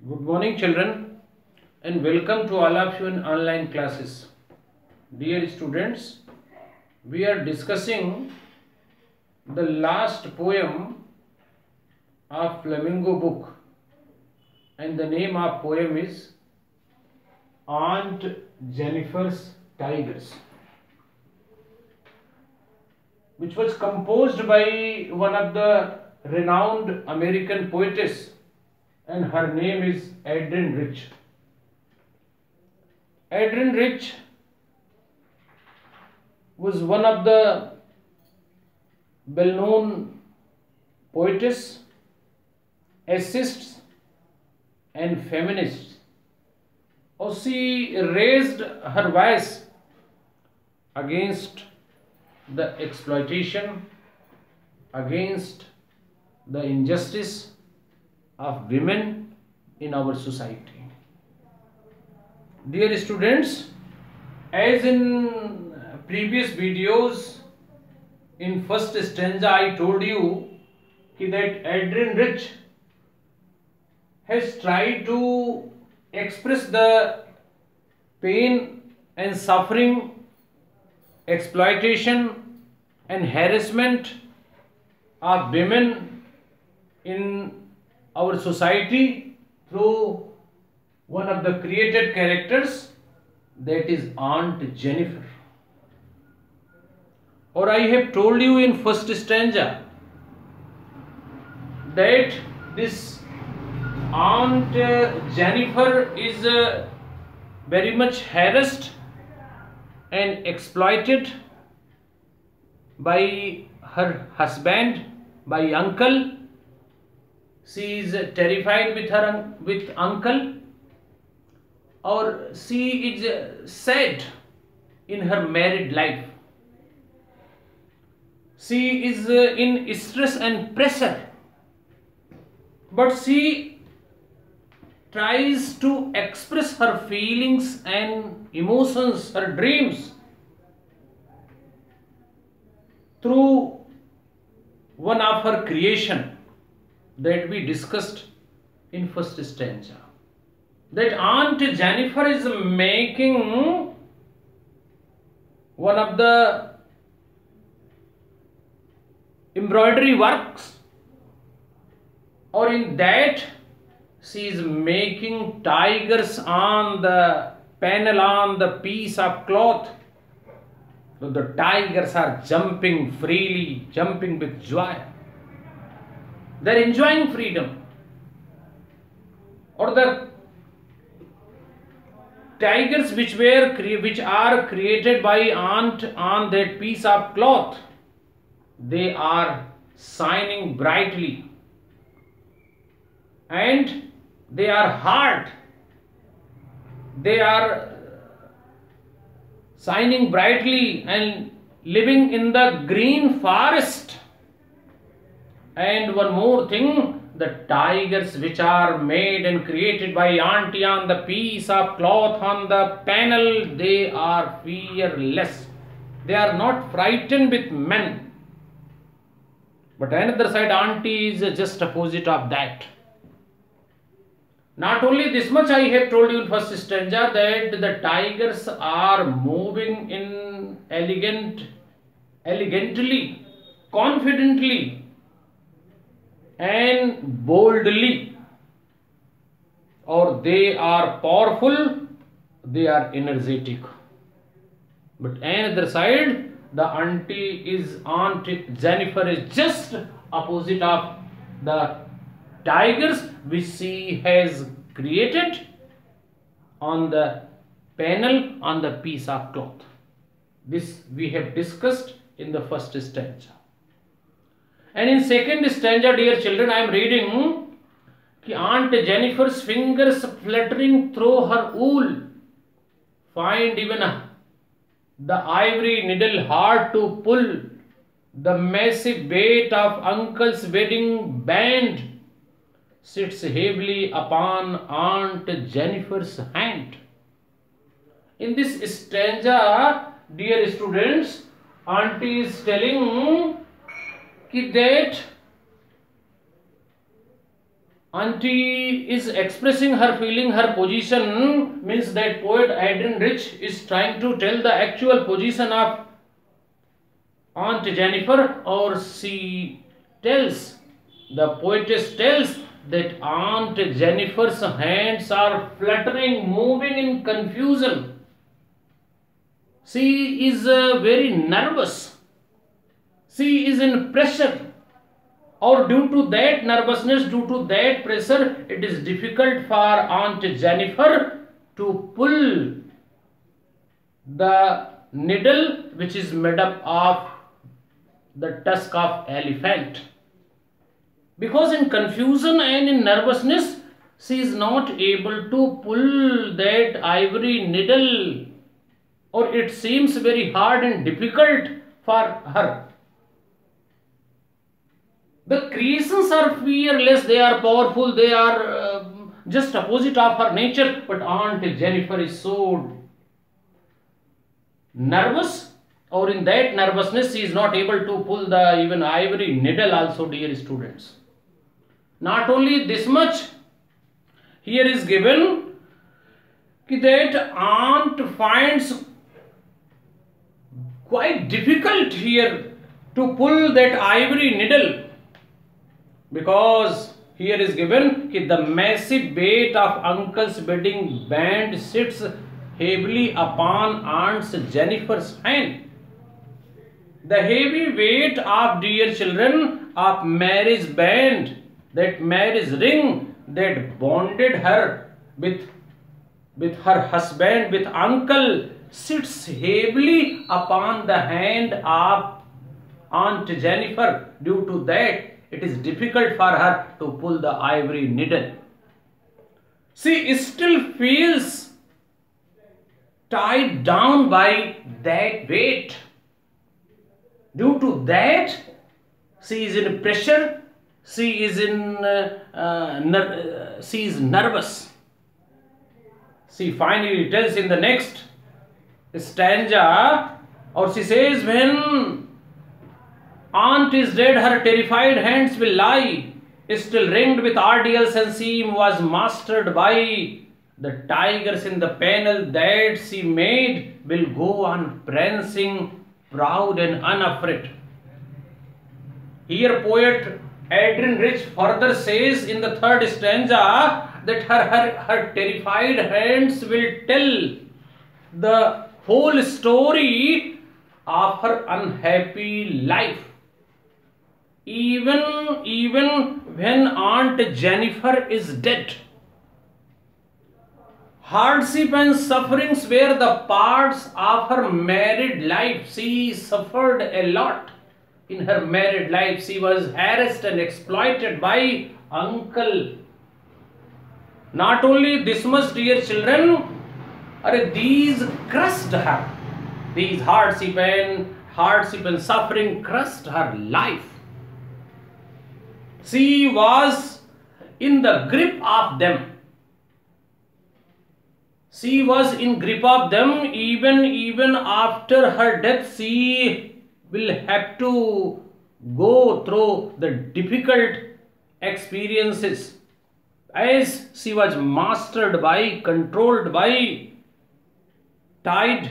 Good morning, children, and welcome to all of you in online classes. Dear students, we are discussing the last poem of Flamingo book, and the name of poem is Aunt Jennifer's Tigers, which was composed by one of the renowned American poetess, and her name is Adrienne Rich. Adrienne Rich was one of the well-known poetess, essayists, and feminists. She raised her voice against the exploitation, against the injustice of women in our society. Dear students, as in previous videos, in first stanza I told you that Adrienne Rich has tried to express the pain and suffering, exploitation and harassment of women in our society through one of the created characters, that is Aunt Jennifer. Or I have told you in first stanza that this Aunt Jennifer is very much harassed and exploited by her husband, by uncle. She is terrified with uncle, or she is sad in her married life. She is in stress and pressure, but she tries to express her feelings and emotions, her dreams, through one of her creation that we discussed in first stanza. That Aunt Jennifer is making one of the embroidery works, or in that she is making tigers on the panel, on the piece of cloth. So the tigers are jumping freely, jumping with joy. They are enjoying freedom. Or the tigers which are created by aunt on that piece of cloth, they are shining brightly, and they are hard. They are shining brightly and living in the green forest. And one more thing, the tigers which are made and created by auntie on the piece of cloth, on the panel, they are fearless. They are not frightened with men. But another side, auntie is just opposite of that. Not only this much I have told you in first stanza, that the tigers are moving in elegantly, confidently, and boldly, or they are powerful, they are energetic. But another side, the Aunt Jennifer is just opposite of the tigers which she has created on the panel, on the piece of cloth. This we have discussed in the first stanza. And in second stanza, dear children, I am reading Aunt Jennifer's fingers fluttering through her wool find even the ivory needle hard to pull. The massive weight of uncle's wedding band sits heavily upon Aunt Jennifer's hand. In this stanza, dear students, auntie is telling that Auntie is expressing her feeling, her position, means that poet Adrian Rich is trying to tell the actual position of Aunt Jennifer, or she tells, the poetess tells that Aunt Jennifer's hands are fluttering, moving in confusion. She is very nervous. She is in pressure. Or due to that nervousness, due to that pressure, it is difficult for Aunt Jennifer to pull the needle which is made up of the tusk of elephant. Because in confusion and in nervousness, she is not able to pull that ivory needle, or it seems very hard and difficult for her. The creations are fearless, they are powerful, they are just opposite of her nature, but Aunt Jennifer is so nervous, or in that nervousness she is not able to pull the even ivory needle also, dear students. Not only this much, here is given that aunt finds quite difficult here to pull that ivory needle, because here is given that the massive weight of uncle's wedding band sits heavily upon Aunt Jennifer's hand. The heavy weight of, dear children, of marriage band, that marriage ring that bonded her with her husband, with uncle, sits heavily upon the hand of Aunt Jennifer. Due to that, it is difficult for her to pull the ivory needle. She still feels tied down by that weight. Due to that, she is in pressure, she is nervous. She finally tells in the next stanza, or she says, when aunt is dead, her terrified hands will lie, still ringed with ordeals, and she was mastered by the tigers in the panel that she made will go on prancing, proud and unafraid. Here poet Adrian Rich further says in the third stanza that her terrified hands will tell the whole story of her unhappy life. Even when Aunt Jennifer is dead, hardship and sufferings were the parts of her married life. She suffered a lot in her married life. She was harassed and exploited by uncle. Not only this much, dear children, these crushed her. These hardship and suffering crushed her life. She was in the grip of them. She was in grip of them. Even after her death, she will have to go through the difficult experiences, as she was mastered by, controlled by, tied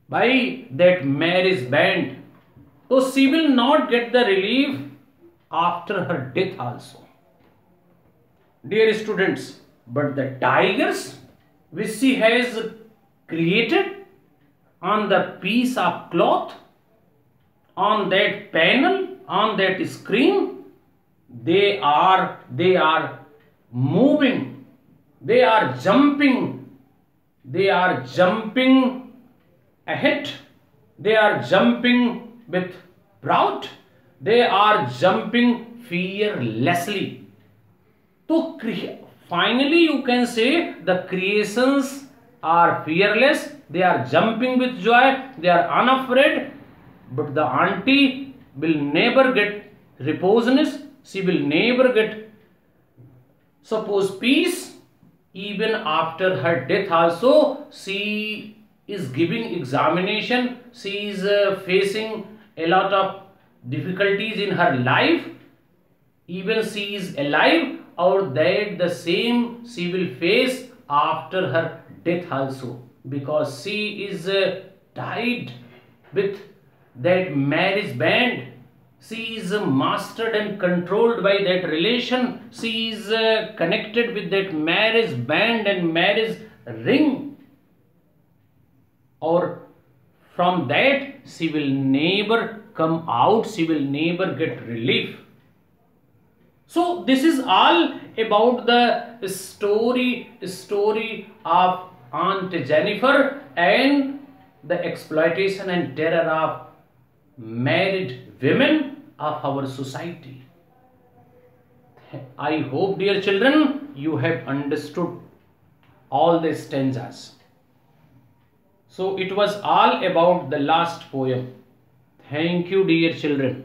by that marriage band. So she will not get the relief after her death also. Dear students, but the tigers which she has created on the piece of cloth, on that panel, on that screen, they are moving, they are jumping ahead, they are jumping with proud, they are jumping fearlessly. So finally you can say the creations are fearless, they are jumping with joy, they are unafraid, but the auntie will never get reposeness, she will never get suppose peace. Even after her death also, she is giving examination, she is facing a lot of difficulties in her life. Even she is alive, or that the same she will face after her death also, because she is tied with that marriage band. She is mastered and controlled by that relation. She is connected with that marriage band and marriage ring, or from that she will never come out, she will never get relief. So this is all about the story of Aunt Jennifer and the exploitation and terror of married women of our society. I hope, dear children, you have understood all the stanzas. So it was all about the last poem. Thank you, dear children.